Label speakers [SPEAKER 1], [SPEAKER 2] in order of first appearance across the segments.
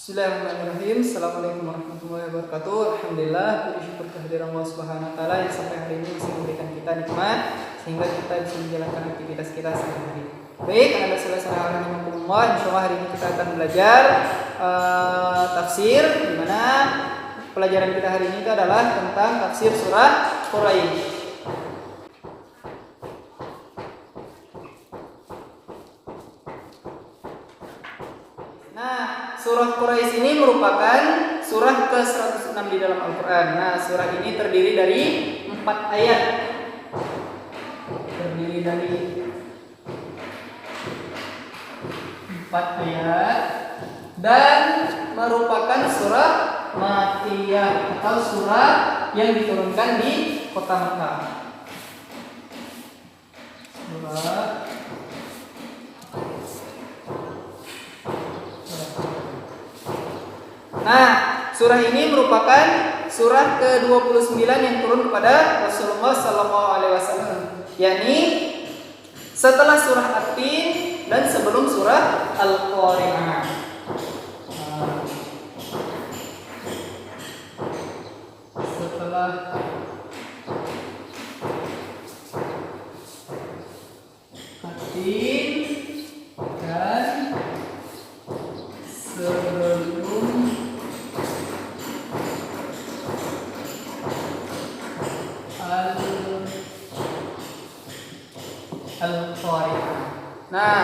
[SPEAKER 1] Bismillahirrahmanirrahim. Assalamualaikum warahmatullahi wabarakatuh. Alhamdulillah, puji syukur kehadiran Allah Subhanahu wa taala yang sampai hari ini bisa memberikan kita nikmat sehingga kita bisa menjalankan aktivitas kita sehari-hari. Baik, Anda selesai rahimahumullah. Insyaallah hari ini kita akan belajar tafsir, di mana pelajaran kita hari ini adalah tentang tafsir surah Quraisy. Surah Quraisy ini merupakan surah ke-106 di dalam Al-Quran. Nah, surah ini terdiri dari 4 ayat. Dan merupakan surah Makkiyah atau surah yang diturunkan di kota Makkah. Nah, surah ini merupakan surah ke-29 yang turun kepada Rasulullah SAW, yakni setelah surah At-Tin dan sebelum surah Al-Qari'ah. Setelah At-Tin dan sebelum Al-Qari'ah. Nah,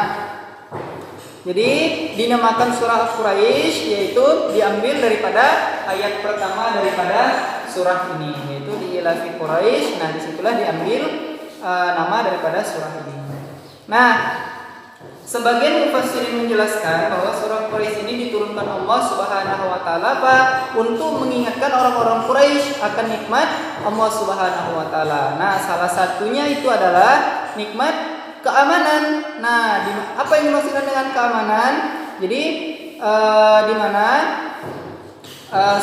[SPEAKER 1] jadi dinamakan surah Quraisy yaitu diambil daripada ayat pertama daripada surah ini, yaitu Li'ilafi Quraisy. Nah, disitulah diambil nama daripada surah ini. Nah, sebagian mufassirin menjelaskan bahwa surah Quraisy ini diturunkan Allah Subhanahu wa taala untuk mengingatkan orang-orang Quraisy akan nikmat Allah Subhanahu wa taala. Nah, salah satunya itu adalah nikmat keamanan. Nah, apa yang dimaksudkan dengan keamanan? Jadi di mana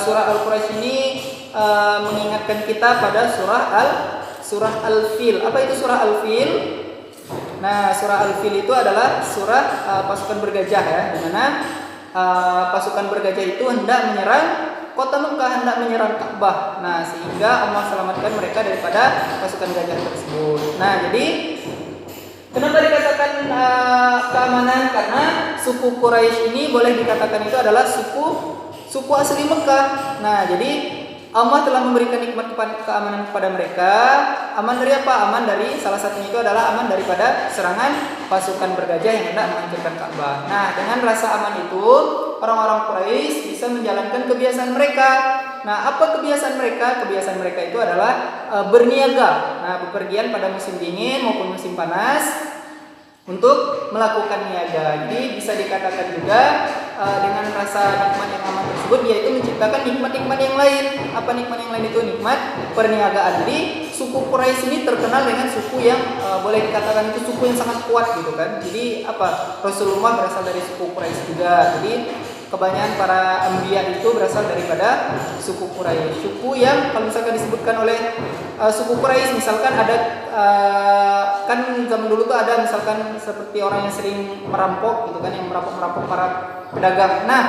[SPEAKER 1] surah Al-Quraisy ini mengingatkan kita pada surah Al-Fil. Apa itu surah Al-Fil? Nah, surah Al-Fil itu adalah surah pasukan bergajah, ya, di mana pasukan bergajah itu hendak menyerang kota Mekah, hendak menyerang Ka'bah. Nah, sehingga Allah selamatkan mereka daripada pasukan gajah tersebut. Nah, jadi kenapa dikatakan keamanan? Karena suku Quraisy ini boleh dikatakan itu adalah suku asli Mekah. Nah, jadi Allah telah memberikan nikmat keamanan kepada mereka. Aman dari apa? Aman dari, salah satunya itu adalah aman daripada serangan pasukan bergajah yang hendak menghancurkan Ka'bah. Nah, dengan rasa aman itu orang-orang Quraisy bisa menjalankan kebiasaan mereka. Nah, apa kebiasaan mereka? Kebiasaan mereka itu adalah berniaga. Nah, bepergian pada musim dingin maupun musim panas untuk melakukan niaga. Jadi bisa dikatakan juga dengan rasa nikmat yang aman tersebut, yaitu menciptakan nikmat-nikmat yang lain. Apa nikmat yang lain itu? Nikmat perniagaan. Jadi suku Quraisy ini terkenal dengan suku yang boleh dikatakan itu suku yang sangat kuat gitu kan. Jadi apa? Rasulullah berasal dari suku Quraisy juga. Jadi kebanyakan para anbiya itu berasal daripada suku Quraisy. Suku yang kalau misalkan disebutkan oleh suku Quraisy, misalkan ada kan zaman dulu tuh ada misalkan seperti orang yang sering merampok gitu kan, yang merampok para pedagang. Nah,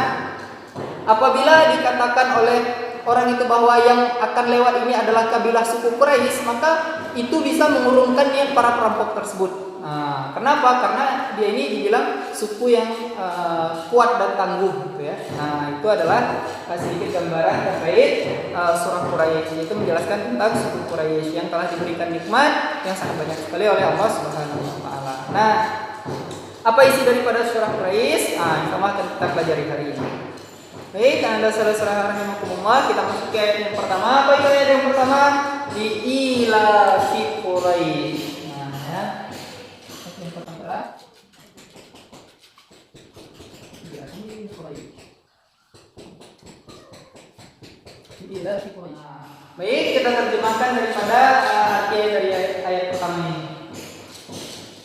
[SPEAKER 1] apabila dikatakan oleh orang itu bahwa yang akan lewat ini adalah kabilah suku Quraisy, maka itu bisa mengurungkan niat para perampok tersebut. Nah, kenapa? Karena dia ini dibilang suku yang kuat dan tangguh gitu ya. Nah, itu adalah sedikit gambaran terkait surah Quraisy, itu menjelaskan tentang suku Quraisy yang telah diberikan nikmat yang sangat banyak sekali oleh Allah Subhanahu wa taala. Nah, apa isi daripada surah Quraisy? Nah, insya Allah akan kita pelajari hari ini. Baik, Anda saudara-saudara rahimakumullah, kita masuk ke ayat yang pertama. Apa itu ayat yang pertama? Li'ilafi Quraisy. Nah, ya. Ayat yang pertama. Li'ilafi Quraisy. Li'ilafi Quraisy. Baik, kita terjemahkan daripada arti dari ayat pertama ini.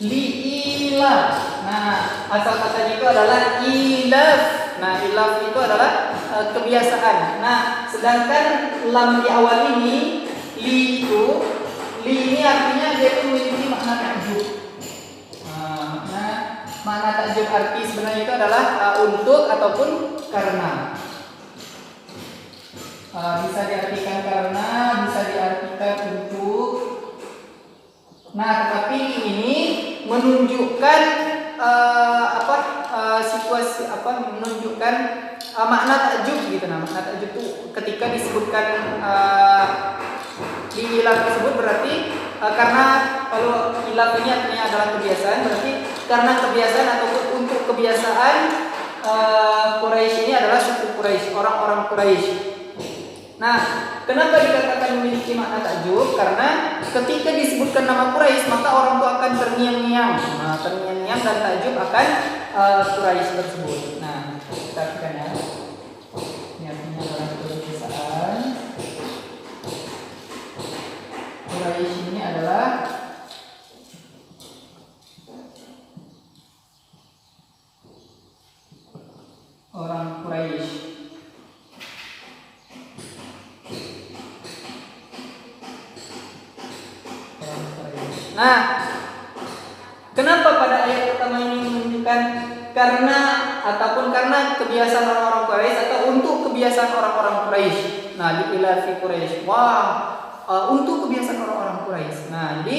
[SPEAKER 1] Li'ilaf. Nah, asal katanya itu adalah ilaf. Nah, ilaf itu adalah kebiasaan. Nah, sedangkan lam di awal ini, li ini artinya dia itu memiliki makna ta'jub. Makna makna takjub arti sebenarnya itu adalah untuk ataupun karena. Bisa diartikan karena, bisa diartikan untuk. Nah, tetapi ini menunjukkan situasi menunjukkan makna takjub gitu. Nah, makna takjub itu ketika disebutkan di ilah tersebut berarti karena kalau ilah ini artinya adalah kebiasaan, berarti karena kebiasaan ataupun untuk kebiasaan Quraisy ini adalah suku Quraisy, orang-orang Quraisy. Nah, kenapa dikatakan memiliki makna takjub? Karena ketika disebutkan nama Quraisy maka orang itu akan terngiang-ngiang. Nah, terngiang-ngiang dan takjub akan Quraisy tersebut. Nah, kita artikan ya. Ini artinya adalah kebiasaan. Quraisy ini adalah orang Quraisy. Nah, kenapa pada ayat pertama ini menunjukkan karena ataupun karena kebiasaan orang-orang Quraisy atau untuk kebiasaan orang-orang Quraisy. Nah, di ilafi Quraisy. Untuk kebiasaan orang-orang Quraisy. Nah, jadi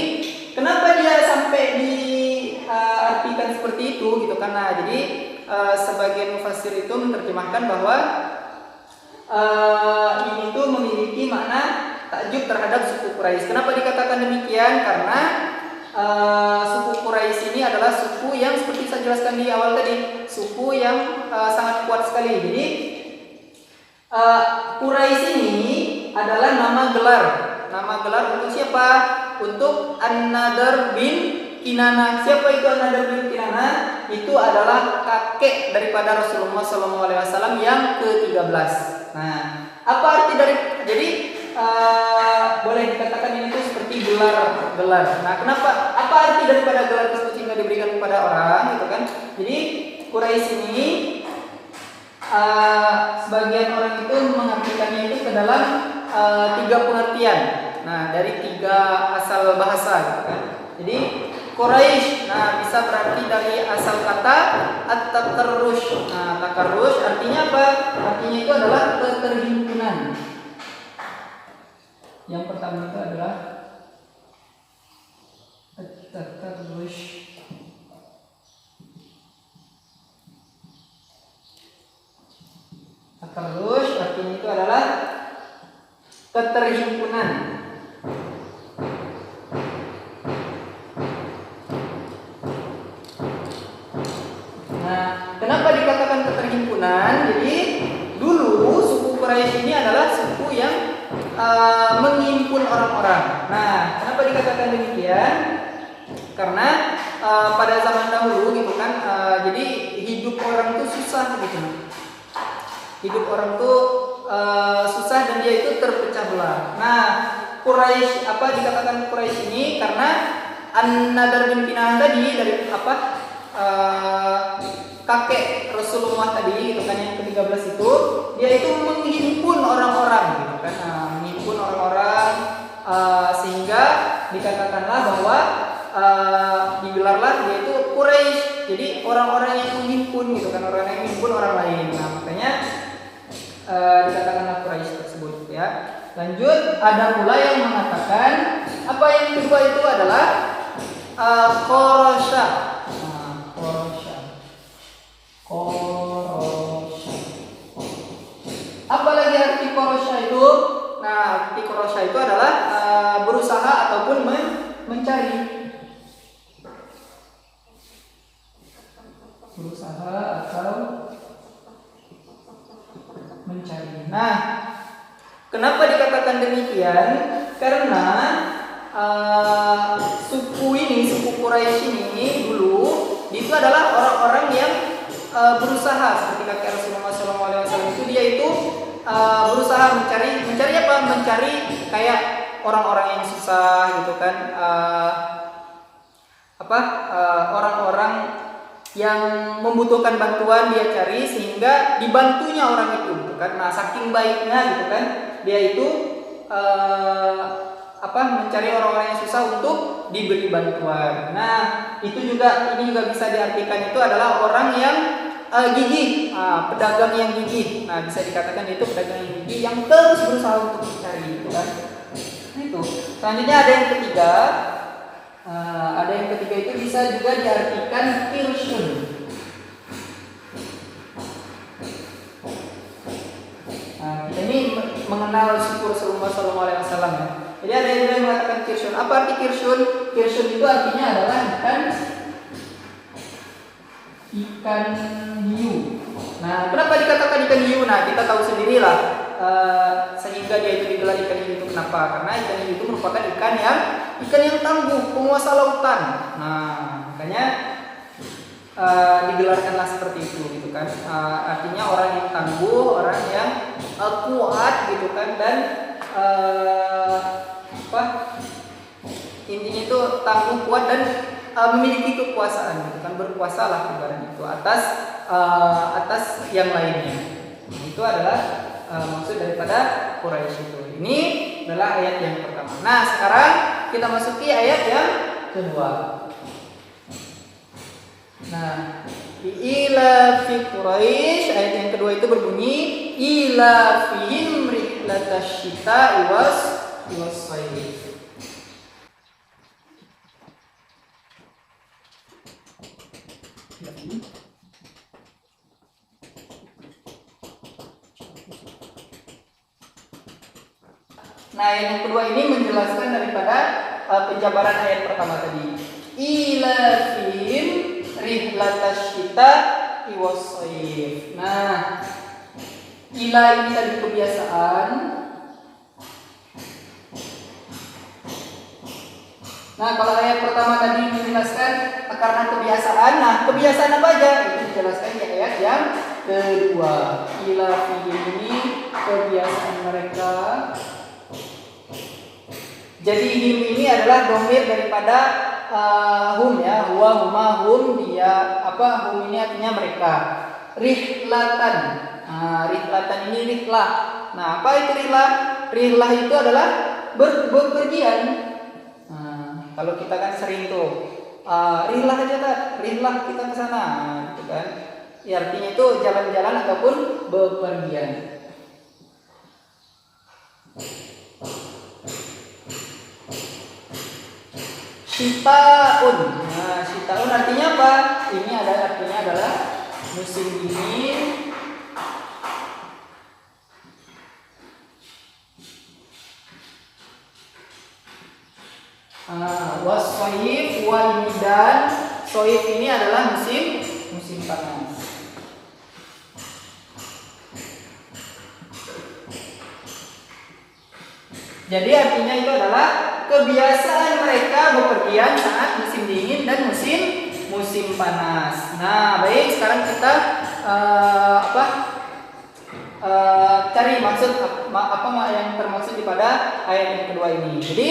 [SPEAKER 1] kenapa dia sampai diartikan seperti itu gitu kan? Nah, jadi sebagian mufassir itu menerjemahkan bahwa ini tuh memiliki makna takjub terhadap suku Quraisy. Kenapa dikatakan demikian? Karena suku Quraisy ini adalah suku yang seperti saya jelaskan di awal tadi, suku yang sangat kuat sekali. Jadi Quraisy ini adalah nama gelar. Nama gelar untuk siapa? Untuk An-Nadr bin Kinanah. Siapa itu An-Nadr bin Kinanah? Itu adalah kakek daripada Rasulullah SAW yang ke-13. Nah, apa arti dari? Jadi boleh dikatakan ini tuh seperti gelar. Nah, kenapa? Apa arti daripada gelar tersebut sehingga diberikan kepada orang, gitu kan? Jadi Quraisy ini sebagian orang itu mengartikannya itu ke dalam 3 pengertian. Nah, dari 3 asal bahasa, gitu kan? Jadi Quraisy, nah bisa berarti dari asal kata at-takarrush. Nah, takarrush artinya apa? Artinya itu adalah keterhimpunan. Yang pertama itu adalah at-takarrush. Takarrush artinya itu adalah keterhimpunan. Nah, kenapa dikatakan keterhimpunan? Jadi dulu suku Quraisy ini adalah suku yang menghimpun orang-orang. Nah, kenapa dikatakan demikian? Karena pada zaman dahulu gitu kan, jadi hidup orang itu susah gitu. Hidup orang itu susah dan dia itu terpecah belah. Nah, Quraisy dikatakan Quraisy ini karena An-Nadr bin Kinanah tadi dari kakek Rasulullah tadi gitu kan yang ke-13 itu, dia itu menghimpun orang-orang gitu kan. Menghimpun orang-orang sehingga dikatakanlah bahwa digelarlah dia itu Quraisy. Jadi orang-orang yang menghimpun gitu kan, orang yang menghimpun orang lain. Nah, makanya dikatakanlah Quraisy tersebut ya. Lanjut, ada pula yang mengatakan apa yang kedua itu adalah Qurasy. Apa lagi arti Qurasy itu? Nah, arti Qurasy itu adalah berusaha ataupun mencari. Berusaha atau mencari. Nah, kenapa dikatakan demikian? Karena suku Quraisy ini dulu itu adalah orang-orang yang berusaha, seperti kakek Rasulullah SAW itu dia itu berusaha mencari apa? Mencari kayak orang-orang yang susah gitu kan, orang-orang yang membutuhkan bantuan dia cari sehingga dibantunya orang itu gitu kan. Nah, saking baiknya gitu kan dia itu mencari orang-orang yang susah untuk diberi bantuan. Nah, ini juga bisa diartikan itu adalah orang yang gigih, pedagang yang gigih. Nah, bisa dikatakan itu pedagang yang gigih yang terus berusaha untuk mencari, gitu kan? Nah, itu. Selanjutnya ada yang ketiga. Itu bisa juga diartikan kirshun. Nah, ini mengenal syukur Rasulullah SAW ya. Jadi ada yang mengatakan kirshun. Apa arti kirshun? Kirshun itu artinya adalah ikan hiu. Nah, kenapa dikatakan ikan hiu? Nah, kita tahu sendirilah sehingga dia itu digelar ikan hiu itu kenapa? Karena ikan hiu itu merupakan ikan yang tangguh, penguasa lautan. Nah, makanya digelarkanlah seperti itu, gitu kan? Artinya orang yang tangguh, orang yang kuat, gitu kan? Dan intinya itu tangguh, kuat dan memiliki kekuasaan, gitu kan? Berkuasa lah ibaratnya itu atas yang lainnya. Nah, itu adalah maksud daripada Quraisy itu. Ini adalah ayat yang pertama. Nah, sekarang kita masuki ayat yang kedua. Nah, ila fi Quraisy, ayat yang kedua itu berbunyi ila fihim rihlatasyita was sayf. Nah, yang kedua ini menjelaskan daripada penjabaran ayat pertama tadi. Ila fihim rihlatasyita was sayf. Nah, ila ini tadi kebiasaan. Nah, kalau ayat pertama tadi menjelaskan karena kebiasaan. Nah, kebiasaan apa aja? Itu dijelaskan di ayat yang kedua. Ila fihim ini kebiasaan mereka. Jadi him ini adalah domir daripada hum ya, huwa, huma, hum, dia, hum ini artinya mereka. Rihlatan. Nah, rihlatan ini rihlah. Nah, apa itu rihlah? Rihlah itu adalah bepergian. Nah, kalau kita kan sering tuh rihlah aja kan, rihlah kita ke sana, gitu kan. Ya, artinya itu jalan-jalan ataupun bepergian. Shitaun. Nah, shitaun artinya apa? Ini artinya adalah musim dingin. Wasayif wal midan. Soif ini adalah musim panas. Jadi artinya itu adalah kebiasaan mereka bepergian saat musim dingin dan musim panas. Nah, baik, sekarang kita cari maksud apa yang termaksud pada ayat yang kedua ini. Jadi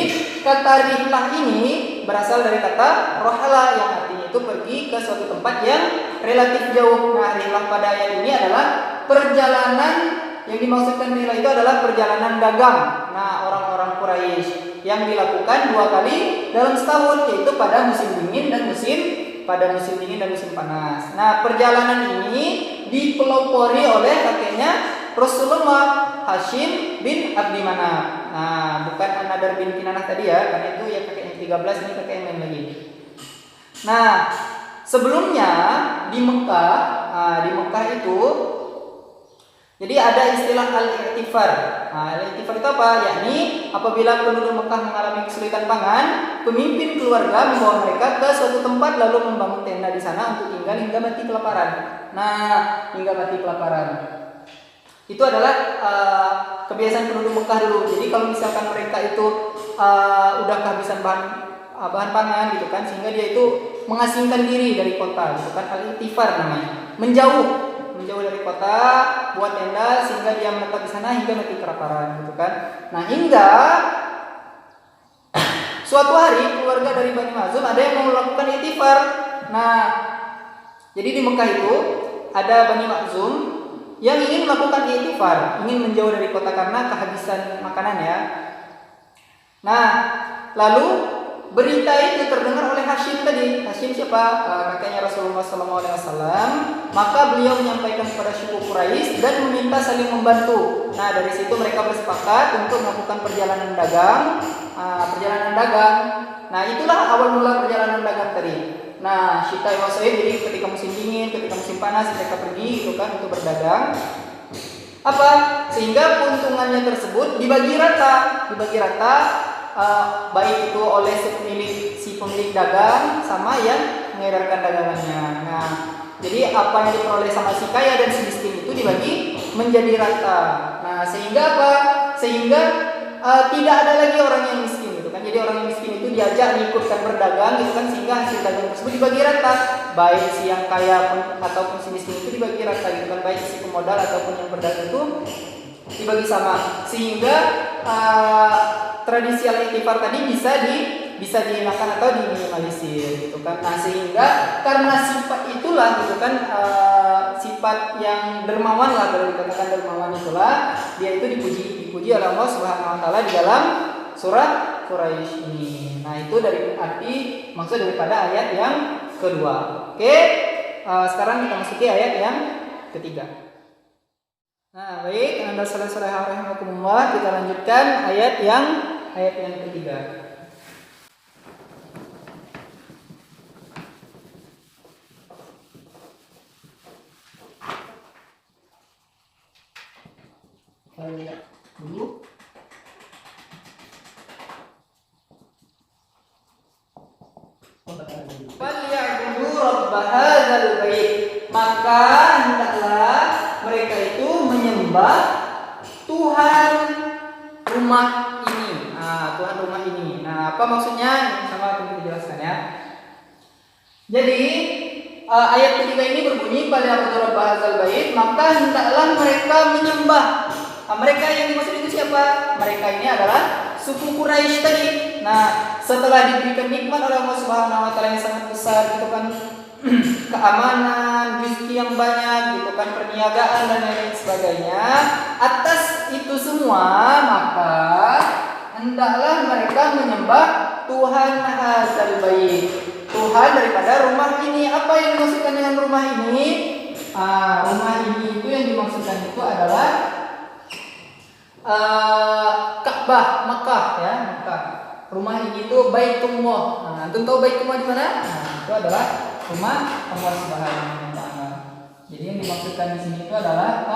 [SPEAKER 1] kata rihlah ini berasal dari kata rohala yang artinya itu pergi ke suatu tempat yang relatif jauh. Nah, rihlah pada ayat ini adalah perjalanan. Yang dimaksudkan rihlah itu adalah perjalanan dagang. Nah, orang-orang Quraisy yang dilakukan 2 kali dalam setahun, yaitu pada musim dingin dan musim panas. Nah, perjalanan ini dipelopori oleh kakeknya Rasulullah, Hashim bin Abdi Manaf. Nah, bukan An-Nadar bin Kinanah tadi ya, karena itu yang kakek yang 13, ini kakek yang lain lagi. Nah, sebelumnya di Mekah itu jadi ada istilah al-i'tifar. Nah, al-i'tifar itu apa? Yakni apabila penduduk Mekah mengalami kesulitan pangan, pemimpin keluarga membawa mereka ke suatu tempat lalu membangun tenda di sana untuk tinggal hingga mati kelaparan. Nah, hingga mati kelaparan. Itu adalah kebiasaan penduduk Mekah dulu. Jadi kalau misalkan mereka itu udah kehabisan bahan pangan gitu kan, sehingga dia itu mengasingkan diri dari kota, gitu kan, al-i'tifar namanya. Menjauh dari kota, buat tenda sehingga dia menetap di sana hingga mati kelaparan, gitu kan. Nah, hingga suatu hari keluarga dari Bani Makhzum ada yang mau melakukan i'tifar. Nah, jadi di Mekah itu ada Bani Makhzum yang ingin melakukan i'tifar, ingin menjauh dari kota karena kehabisan makanan ya. Nah, lalu berita itu terdengar oleh Hashim tadi. Hashim siapa? Kakeknya Rasulullah SAW. Maka beliau menyampaikan kepada suku Quraisy dan meminta saling membantu. Nah, dari situ mereka bersepakat untuk melakukan perjalanan dagang. Nah, itulah awal mula perjalanan dagang tadi. Nah, Syita wa Soib, jadi ketika musim dingin, ketika musim panas mereka pergi gitu kan untuk berdagang. Apa? Sehingga keuntungannya tersebut dibagi rata, baik itu oleh si pemilik dagang sama yang mengedarkan dagangannya. Nah, jadi apa yang diperoleh sama si kaya dan si miskin itu dibagi menjadi rata. Nah, sehingga apa? Sehingga tidak ada lagi orang yang miskin gitu kan. Jadi orang yang miskin itu diajak diikutkan berdagang gitu kan, sehingga hasil dagang tersebut dibagi rata. Baik si yang kaya ataupun si miskin itu dibagi rata gitu kan, baik si pemodal ataupun yang berdagang itu dibagi sama, sehingga tradisi al-iktifar tadi bisa dihilangkan atau diminimalisir gitu kan. Nah, sehingga karena sifat itulah gitu kan, sifat yang dermawan lah, kalau dikatakan dermawan itulah, dia itu dipuji oleh Allah Subhanahu wa taala di dalam surah Quraisy ini. Nah, itu dari arti maksud daripada ayat yang kedua. Oke, sekarang kita masuki ayat yang ketiga. Nah, baik, Anda selesai rahimakumullah, kita lanjutkan ayat yang ketiga. Kita lihat dulu. Falyabudu rabb hadzal bait, maka hendaklah mereka itu menyembah Tuhan rumah ini. Tuhan rumah ini. Nah, apa maksudnya? Sama aku jelaskan ya. Jadi ayat ketiga ini berbunyi falyabudu rabb hadzal bait, maka hendaklah mereka menyembah. Mereka yang dimaksud itu siapa? Mereka ini adalah suku Quraisy tadi. Nah, setelah diberikan nikmat oleh Allah Subhanahu wa taala yang sangat besar gitu kan, keamanan, rezeki yang banyak gitu kan, perniagaan dan lain sebagainya, atas itu semua maka hendaklah mereka menyembah Tuhan hadzal bait, Tuhan daripada rumah ini. Apa yang dimaksudkan dengan rumah ini? Rumah ini itu yang dimaksudkan itu adalah Ka'bah, Makkah ya, Makkah. Rumah ini itu Baitullah. Antum tahu Baitullah di mana? Itu adalah rumah Allah Subhanahu wa taala. Jadi yang dimaksudkan di sini itu adalah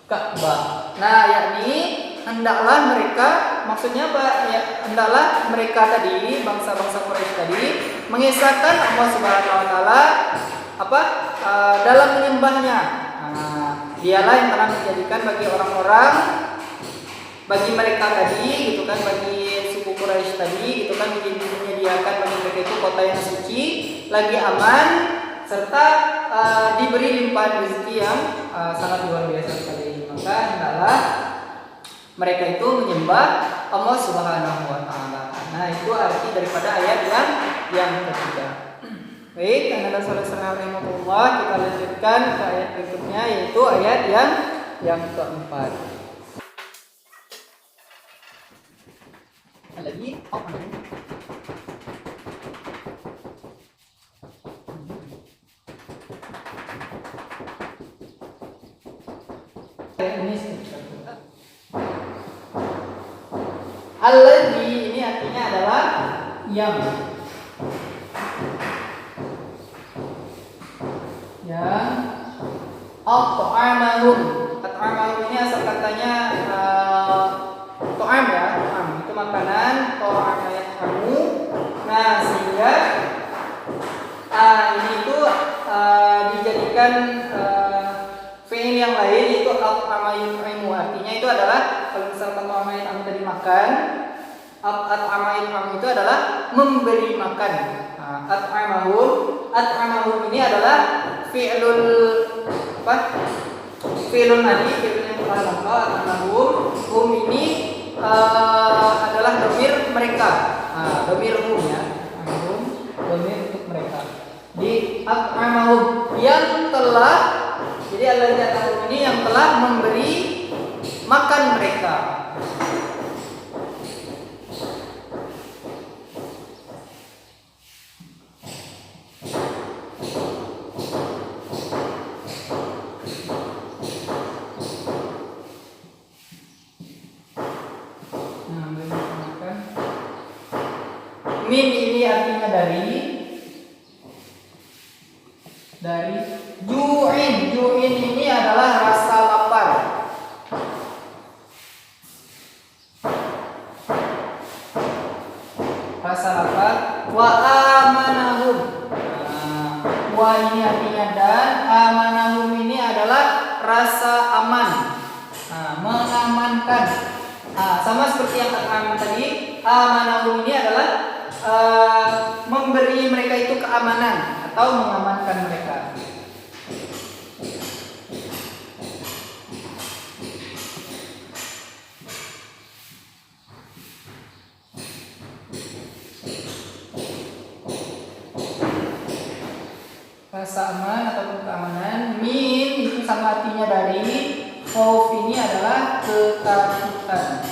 [SPEAKER 1] Ka'bah. Nah, yakni hendaklah mereka, maksudnya apa? Ya, hendaklah mereka tadi, bangsa-bangsa Quraisy tadi mengesahkan Allah Subhanahu wa taala dalam menyembahnya. Dialah yang telah menjadikan bagi orang-orang, bagi mereka tadi gitu kan, bagi suku Quraisy tadi gitu kan, menyediakan bagi mereka itu kota yang suci, lagi aman, serta diberi limpahan rezeki yang sangat luar biasa sekali. Maka hendaklah mereka itu menyembah Allah Subhanahu wa taala. Nah, itu arti daripada ayat yang ketiga. Baik, Anda saudara rahimahullah, kita lanjutkan ke ayat berikutnya, yaitu ayat yang keempat. Lagi Alladzi ini artinya adalah yang at'amahum. At'amahum ini asal katanya to'am ya, to'am itu makanan, to'am yat'amu. Nah, sehingga ini itu dijadikan fi'il yang lain, itu at'ama yut'imu. Artinya itu adalah kalau misalkan to'ama yat'amu tadi makan, at'ama yut'imu itu adalah memberi makan. At'amahum ini adalah fi'lun nadi, fi'lun yang telah lampau. At'amahum ini adalah dhamir mereka, dhamir hum ya, dhamir untuk mereka. Di at'amahum yang telah, jadi alladzi at'amahum ini yang telah memberi makan mereka. Min ini artinya dari ju'in. Ju'in ini adalah rasa lapar. Rasa lapar. Wa amanahum. Wa ini artinya dan, amanahum ini adalah rasa aman. Mengamankan. Sama seperti yang tadi, amanahum ini adalah memberi mereka itu keamanan atau mengamankan mereka. Rasa aman ataupun keamanan. Min itu sama artinya dari, khauf ini adalah ketakutan.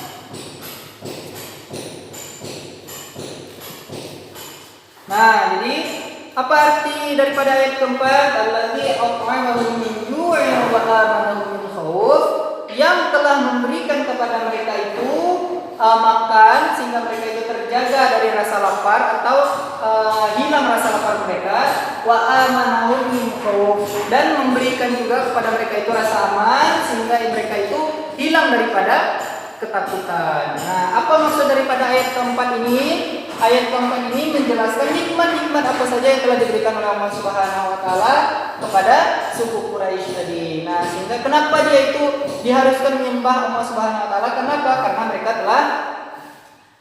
[SPEAKER 1] Nah, jadi apa arti daripada ayat keempat? Allazi at'amahum min ju'in wa amanahum min khauf, yang telah memberikan kepada mereka itu makan sehingga mereka itu terjaga dari rasa lapar atau hilang rasa lapar mereka, wa amanahum min khauf, dan memberikan juga kepada mereka itu rasa aman sehingga mereka itu hilang daripada ketakutan. Nah, apa maksud daripada ayat keempat ini? Ayat keempat ini menjelaskan nikmat-nikmat apa saja yang telah diberikan oleh Allah Subhanahu wa taala kepada suku Quraisy tadi. Nah, sehingga kenapa dia itu diharuskan menyembah Allah Subhanahu wa taala? Kenapa? Karena mereka telah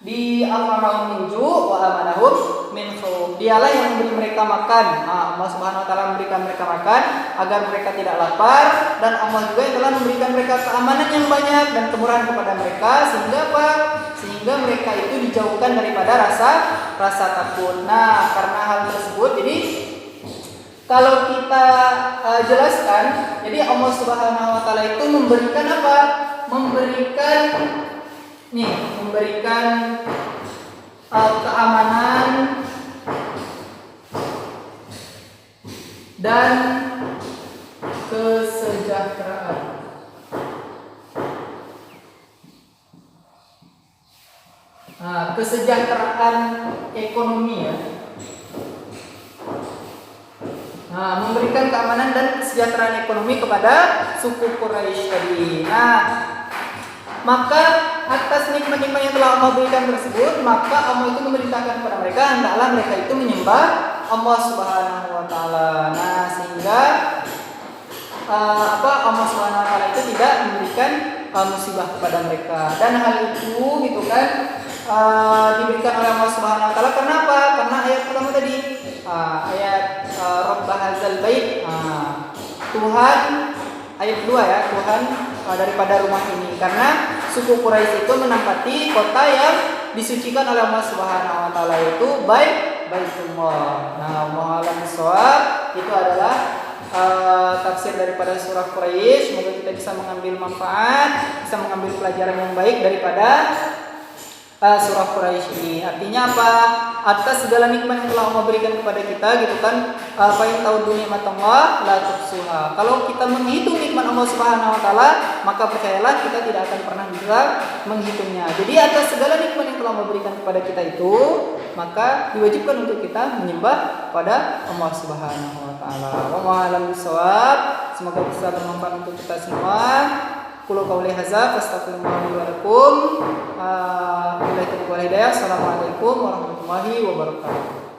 [SPEAKER 1] di'amahum min ju' wa amanahum min khauf. Dialah yang memberi mereka makan. Allah Subhanahu wa taala memberikan mereka makan agar mereka tidak lapar, dan Allah juga yang telah memberikan mereka keamanan yang banyak dan kemurahan kepada mereka, sehingga apa? Sehingga mereka itu dijauhkan daripada rasa takut. Nah, karena hal tersebut, jadi kalau kita jelaskan, jadi Allah Subhanahu wa taala itu memberikan apa? Memberikan keamanan dan kesejahteraan. Kesejahteraan ekonomi ya. Memberikan keamanan dan kesejahteraan ekonomi kepada suku Quraisy tadi. Nah, maka atas nikmat-nikmat yang telah Allah berikan tersebut, maka Allah itu memerintahkan kepada mereka hendaklah mereka itu menyembah Allah Subhanahu wa taala. Nah, sehingga Allah Subhanahu wa taala itu tidak memberikan musibah kepada mereka. Dan hal itu gitu kan diberikan oleh Allah Subhanahu wa taala. Kenapa? Karena ayat pertama tadi, ayat Rabb hadzal bait. Tuhan, ayat 2 ya, Tuhan daripada rumah ini, karena suku Quraisy itu menempati kota yang disucikan oleh Allah Subhanahu wa taala, itu Baitullah. Nah, wallahu a'lam bishawab, itu adalah tafsir daripada surah Quraisy. Semoga kita bisa mengambil manfaat, bisa mengambil pelajaran yang baik daripada surah Quraisy ini. Artinya apa? Atas segala nikmat yang telah Allah berikan kepada kita gitu kan, fa in ta'uddu nikmatallah la tuhsuha. Kalau kita menghitung nikmat Allah Subhanahu wa taala, maka percayalah kita tidak akan pernah bisa menghitungnya. Jadi atas segala nikmat yang telah Allah berikan kepada kita itu, maka diwajibkan untuk kita menyembah pada Allah Subhanahu wa taala. Wallahu a'lam bishawab. Semoga bisa bermanfaat untuk kita semua. Qul qawli hadza fastaghfirullaha li wa lakum. Assalamualaikum warahmatullahi wabarakatuh.